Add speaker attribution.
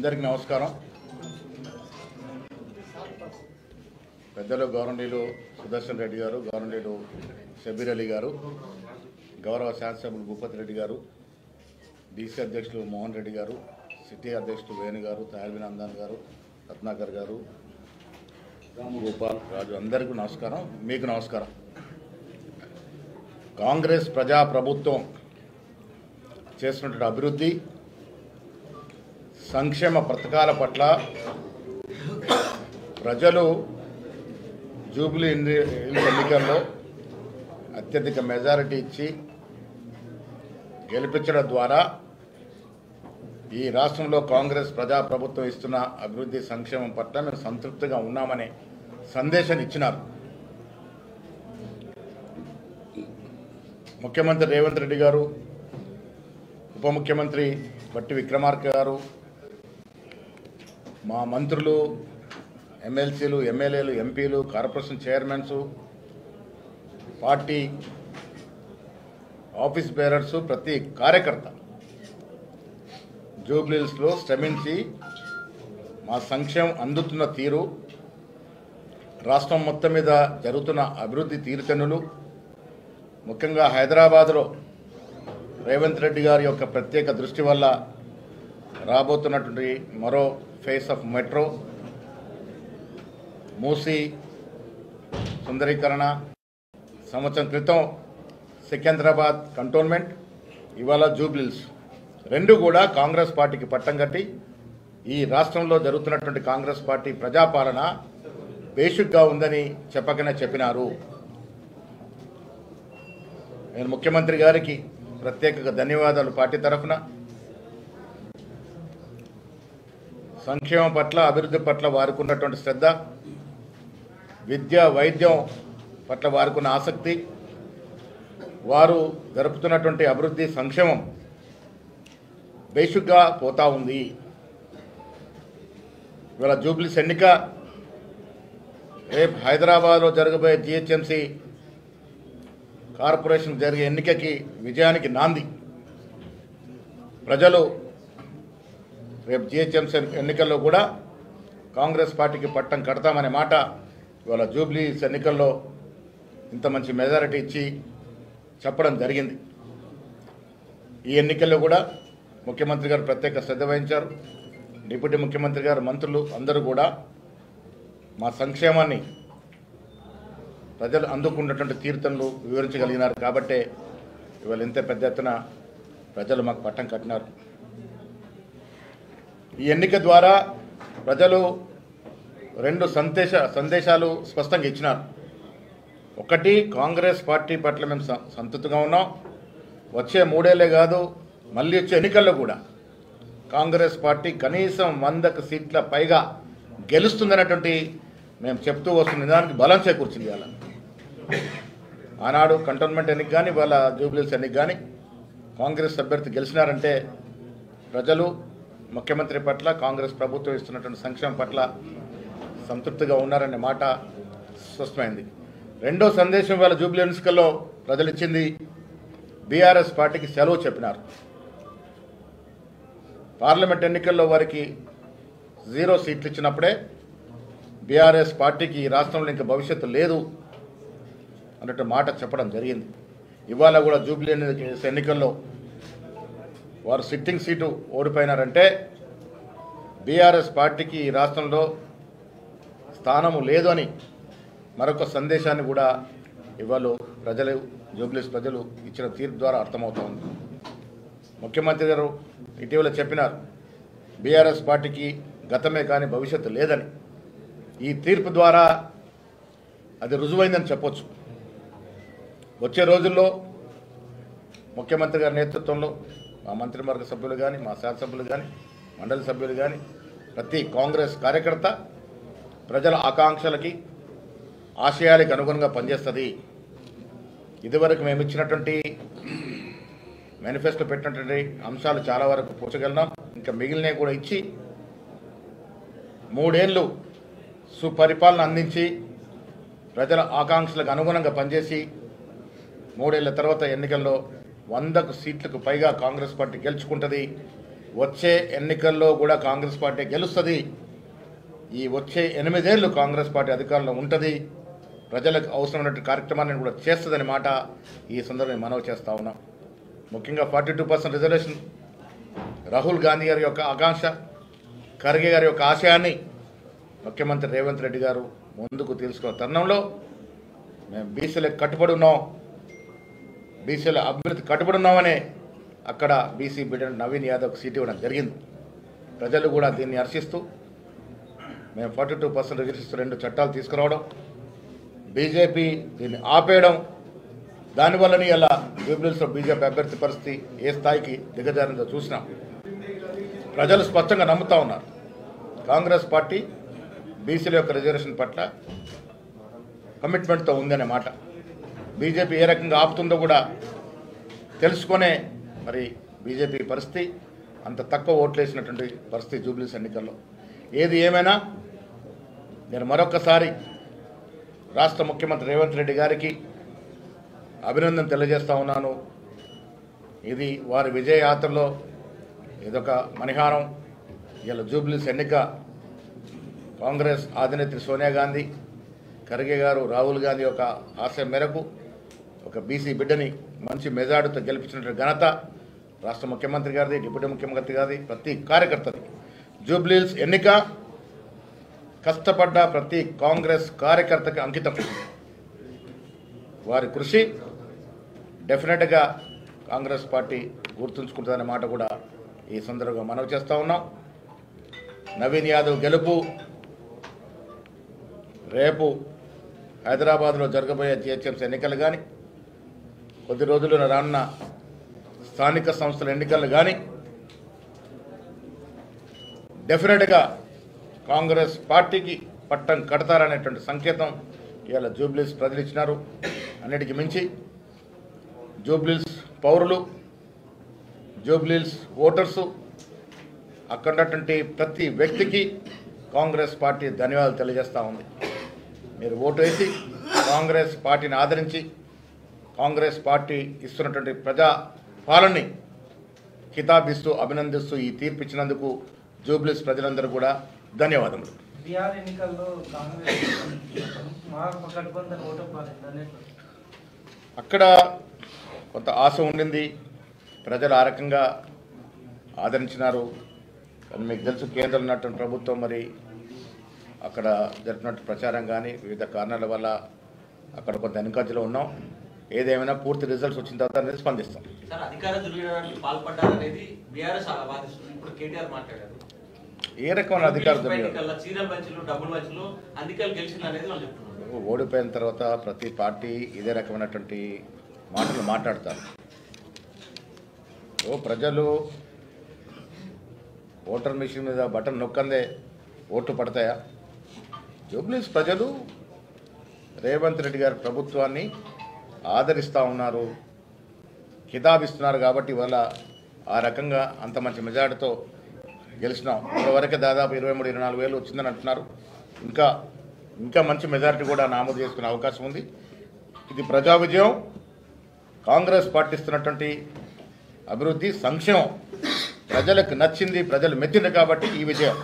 Speaker 1: అందరికీ నమస్కారం. పెద్దలు గౌరవనీయులు సుదర్శన్ రెడ్డి గారు, గౌరవనీయులు షబీర్ అలీ గారు, గౌరవ శాసనసభ్యులు భూపతి రెడ్డి గారు, డీసీ అధ్యక్షులు మోహన్ రెడ్డి గారు, సిటీ అధ్యక్షులు వేణు గారు, తాయల్వినందన్ గారు, రత్నాకర్ గారు, గోపాల్ రాజు, అందరికీ నమస్కారం. మీకు నమస్కారం. కాంగ్రెస్ ప్రజా ప్రభుత్వం చేసినటువంటి అభివృద్ధి సంక్షేమ పథకాల పట్ల ప్రజలు జూబ్లీ ఎన్నికల్లో అత్యధిక మెజారిటీ ఇచ్చి గెలిపించడం ద్వారా ఈ రాష్ట్రంలో కాంగ్రెస్ ప్రజాప్రభుత్వం ఇస్తున్న అభివృద్ధి సంక్షేమం పట్ల మేము సంతృప్తిగా ఉన్నామనే సందేశాన్ని ఇచ్చినారు. ముఖ్యమంత్రి రేవంత్ రెడ్డి గారు, ఉప ముఖ్యమంత్రి బట్టి విక్రమార్క గారు, మా మంత్రులు, ఎమ్మెల్సీలు, ఎమ్మెల్యేలు, ఎంపీలు, corporation chairmans, party office bearers, ప్రతి కార్యకర్త జూబ్లీహిల్స్లో శ్రమించి మా సంక్షేమం అందుతున్న తీరు, రాష్ట్రం మొత్తం మీద జరుగుతున్న అభివృద్ధి తీరుతెన్నులు, ముఖ్యంగా హైదరాబాద్లో రేవంత్ రెడ్డి గారి యొక్క ప్రత్యేక దృష్టి వల్ల రాబోతున్నటువంటి మరో ఫేస్ ఆఫ్ మెట్రో, మూసీ సుందరీకరణ, సంవత్సరం క్రితం సికింద్రాబాద్ కంటోన్మెంట్, ఇవాళ జూబ్లీహిల్స్, రెండు కూడా కాంగ్రెస్ పార్టీకి పట్టం కట్టి ఈ రాష్ట్రంలో జరుగుతున్నటువంటి కాంగ్రెస్ పార్టీ ప్రజాపాలన బేసిక్గా ఉందని చెప్పకనే చెప్పినారు. నేను ముఖ్యమంత్రి గారికి ప్రత్యేకంగా ధన్యవాదాలు. పార్టీ తరఫున సంక్షేమం పట్ల, అభివృద్ధి పట్ల వారికి ఉన్నటువంటి శ్రద్ధ, విద్య వైద్యం పట్ల వారికి ఉన్న ఆసక్తి, వారు జరుపుతున్నటువంటి అభివృద్ధి సంక్షేమం బేసిక్గా పోతా ఉంది. ఇవాళ జూబ్లీస్ ఎన్నిక రేపు హైదరాబాద్లో జరగబోయే జిహెచ్ఎంసీ కార్పొరేషన్ జరిగే ఎన్నికకి విజయానికి నాంది. ప్రజలు రేపు జిహెచ్ఎంసీ ఎన్నికల్లో కూడా కాంగ్రెస్ పార్టీకి పట్టం కడతామనే మాట ఇవాళ జూబ్లీస్ ఎన్నికల్లో ఇంత మంచి మెజారిటీ ఇచ్చి చెప్పడం జరిగింది. ఈ ఎన్నికల్లో కూడా ముఖ్యమంత్రి గారు ప్రత్యేక శ్రద్ధ వహించారు. డిప్యూటీ ముఖ్యమంత్రి గారు, మంత్రులు అందరూ కూడా మా సంక్షేమాన్ని ప్రజలు అందుకున్నటువంటి తీర్థంలో వివరించగలిగినారు. కాబట్టే ఇవాళ ఇంత పెద్ద ఎత్తున ప్రజలు మాకు పట్టం కట్టినారు. ఈ ఎన్నిక ద్వారా ప్రజలు రెండు సందేశాలు స్పష్టంగా ఇచ్చినారు. ఒకటి, కాంగ్రెస్ పార్టీ పట్ల మేము సంతృప్తిగా ఉన్నాం. వచ్చే 3 ఏళ్లే కాదు, మళ్ళీ వచ్చే ఎన్నికల్లో కూడా కాంగ్రెస్ పార్టీ కనీసం 100 సీట్ల పైగా గెలుస్తుందనేటువంటి మేము చెప్తూ వస్తున్న దానికి బలం చేకూర్చింది. అలా ఆనాడు కంటోన్మెంట్ ఎన్నిక కానీ, వాళ్ళ జూబ్లీహిల్స్ ఎన్నిక కానీ కాంగ్రెస్ అభ్యర్థి గెలిచినారంటే ప్రజలు ముఖ్యమంత్రి పట్ల, కాంగ్రెస్ ప్రభుత్వం ఇస్తున్నటువంటి సంక్షేమం పట్ల సంతృప్తిగా ఉన్నారనే మాట స్పష్టమైంది. రెండో సందేశం వాళ్ళ జూబ్లీ ఎన్నికల్లో ప్రజలు ఇచ్చింది, బీఆర్ఎస్ పార్టీకి సెలవు చెప్పినారు. పార్లమెంట్ ఎన్నికల్లో వారికి 0 సీట్లు ఇచ్చినప్పుడే బీఆర్ఎస్ పార్టీకి ఈ రాష్ట్రంలో ఇంకా భవిష్యత్తు లేదు అన్నట్టు మాట చెప్పడం జరిగింది. ఇవాళ కూడా జూబ్లీ ఎన్నికల్లో వారు సిట్టింగ్ సీటు ఓడిపోయినారంటే బీఆర్ఎస్ పార్టీకి ఈ రాష్ట్రంలో స్థానము లేదు అని మరొక సందేశాన్ని కూడా ఇవాళ ప్రజలు, జూబ్లీస్ ప్రజలు ఇచ్చిన తీర్పు ద్వారా అర్థమవుతోంది. ముఖ్యమంత్రి గారు ఇటీవల చెప్పినారు, బీఆర్ఎస్ పార్టీకి గతమే కానీ భవిష్యత్తు లేదని. ఈ తీర్పు ద్వారా అది రుజువైందని చెప్పొచ్చు. వచ్చే రోజుల్లో ముఖ్యమంత్రి గారి నేతృత్వంలో మా మంత్రివర్గ సభ్యులు కానీ, మా శాసనసభ్యులు కానీ, మండలి సభ్యులు కానీ, ప్రతి కాంగ్రెస్ కార్యకర్త ప్రజల ఆకాంక్షలకి, ఆశయాలకు అనుగుణంగా పనిచేస్తుంది. ఇదివరకు మేము ఇచ్చినటువంటి మేనిఫెస్టో పెట్టినటువంటి అంశాలు చాలా వరకు పూర్చగలిగినాం. ఇంకా మిగిలినవి కూడా ఇచ్చి 3 ఏళ్ళు సుపరిపాలన అందించి ప్రజల ఆకాంక్షలకు అనుగుణంగా పనిచేసి 3 ఏళ్ల తర్వాత ఎన్నికల్లో 100 సీట్లకు పైగా కాంగ్రెస్ పార్టీ గెలుచుకుంటుంది. వచ్చే ఎన్నికల్లో కూడా కాంగ్రెస్ పార్టీ గెలుస్తుంది. ఈ వచ్చే 8 ఏళ్ళు కాంగ్రెస్ పార్టీ అధికారంలో ఉంటుంది. ప్రజలకు అవసరమైన కార్యక్రమాన్ని కూడా చేస్తుందని మాట ఈ సందర్భంగా మనవి చేస్తూ ఉన్నాం. ముఖ్యంగా 42% రిజర్వేషన్ రాహుల్ గాంధీ గారి యొక్క ఆకాంక్ష, ఖర్గే గారి యొక్క ఆశయాన్ని ముఖ్యమంత్రి రేవంత్ రెడ్డి గారు ముందుకు తీసుకున్న తరుణంలో మేము బీసీలకు కట్టుబడి ఉన్నాం, బీసీల అభివృద్ధి కట్టుబడి ఉన్నామనే అక్కడ బీసీ బిడ్డ నవీన్ యాదవ్కి సీటు ఇవ్వడం జరిగింది. ప్రజలు కూడా దీన్ని హర్షిస్తూ మేము 42% రిజర్వేషన్ 2 చట్టాలు తీసుకురావడం, బీజేపీ దీన్ని ఆపేయడం, దానివల్లనే ఇలా జూబ్లీహిల్స్లో బీజేపీ అభ్యర్థి పరిస్థితి ఏ స్థాయికి దిగజారిందో చూసినాం. ప్రజలు స్పష్టంగా నమ్ముతా ఉన్నారు కాంగ్రెస్ పార్టీ బీసీల యొక్క రిజర్వేషన్ పట్ల కమిట్మెంట్తో ఉందనే మాట. బీజేపీ ఏ రకంగా ఆపుతుందో కూడా తెలుసుకునే మరి బీజేపీ పరిస్థితి అంత తక్కువ ఓట్లు వేసినటువంటి పరిస్థితి జూబ్లీహిల్స్ ఎన్నికల్లో. ఏది ఏమైనా నేను మరొకసారి రాష్ట్ర ముఖ్యమంత్రి రేవంత్ రెడ్డి గారికి అభినందన తెలియజేస్తా ఉన్నాను. ఇది వారి విజయయాత్రలో ఇదొక మణిహారం. ఇలా జూబ్లీహిల్స్ ఎన్నిక కాంగ్రెస్ అధినేత్రి సోనియా గాంధీ, ఖర్గే గారు, రాహుల్ గాంధీ యొక్క ఆశయం మేరకు ఒక బీసీ బిడ్డని మంచి మెజార్టీతో గెలిపించినటువంటి ఘనత రాష్ట్ర ముఖ్యమంత్రి గారిది, డిప్యూటీ ముఖ్యమంత్రి గారిది, ప్రతి కార్యకర్తది. జూబ్లీహిల్స్ ఎన్నిక కష్టపడ్డ ప్రతి కాంగ్రెస్ కార్యకర్తకి అంకితం. వారి కృషి డెఫినెట్గా కాంగ్రెస్ పార్టీ గుర్తుంచుకుంటుందనే మాట కూడా ఈ సందర్భంగా మనవి చేస్తూ ఉన్నాం. నవీన్ యాదవ్ గెలుపు రేపు హైదరాబాద్లో జరగబోయే జిహెచ్ఎంసీ ఎన్నికలు కానీ, కొద్ది రోజుల్లో రానున్న స్థానిక సంస్థల ఎన్నికలు కానీ డెఫినెట్గా కాంగ్రెస్ పార్టీకి పట్టం కడతారనేటువంటి సంకేతం ఇవాళ జూబ్లీహిల్స్ ప్రజలు ఇచ్చినారు. అన్నిటికీ మించి జూబ్లీహిల్స్ పౌరులు, జూబ్లీహిల్స్ ఓటర్సు, అక్కడ ఉన్నటువంటి ప్రతి వ్యక్తికి కాంగ్రెస్ పార్టీ ధన్యవాదాలు తెలియజేస్తూ ఉంది. మీరు ఓటు వేసి కాంగ్రెస్ పార్టీని ఆదరించి కాంగ్రెస్ పార్టీ ఇస్తున్నటువంటి ప్రజా పాలనని కితాబిస్తూ అభినందిస్తూ ఈ తీర్పు ఇచ్చినందుకు జూబ్లీహిల్స్ ప్రజలందరూ కూడా ధన్యవాదములు. అక్కడ కొంత ఆశ ఉండింది, ప్రజలు ఆ రకంగా ఆదరించినారు. కానీ మీకు తెలుసు కేంద్రంలో ఉన్నటువంటి ప్రభుత్వం మరి అక్కడ జరిపినట్టు ప్రచారం కానీ వివిధ కారణాల వల్ల అక్కడ కొంత వెనుకంజలో ఉన్నాం. ఏదేమైనా పూర్తి రిజల్ట్స్ వచ్చిన తర్వాత అనేది స్పందిస్తాం. ఏ రకమైన అధికార ఓడిపోయిన తర్వాత ప్రతి పార్టీ ఇదే రకమైనటువంటి మాటలు మాట్లాడతారు. ప్రజలు ఓటర్ మిషన్ మీద బటన్ నొక్కందే ఓట్లు పడతాయా? జూబ్లీహిల్స్ ప్రజలు రేవంత్ రెడ్డి గారి ప్రభుత్వాన్ని ఆదరిస్తూ ఉన్నారు, కితాబిస్తున్నారు. కాబట్టి ఇవాళ ఆ రకంగా అంత మంచి మెజార్టీతో గెలిచినాం. ఇప్పటివరకే దాదాపు 23-24 వేలు వచ్చిందని అంటున్నారు. ఇంకా మంచి మెజారిటీ కూడా నమోదు చేసుకునే అవకాశం ఉంది. ఇది ప్రజా విజయం. కాంగ్రెస్ పార్టీ ఇస్తున్నటువంటి అభివృద్ధి, సంక్షేమం ప్రజలకు నచ్చింది, ప్రజలు మెచ్చింది. కాబట్టి ఈ విజయం.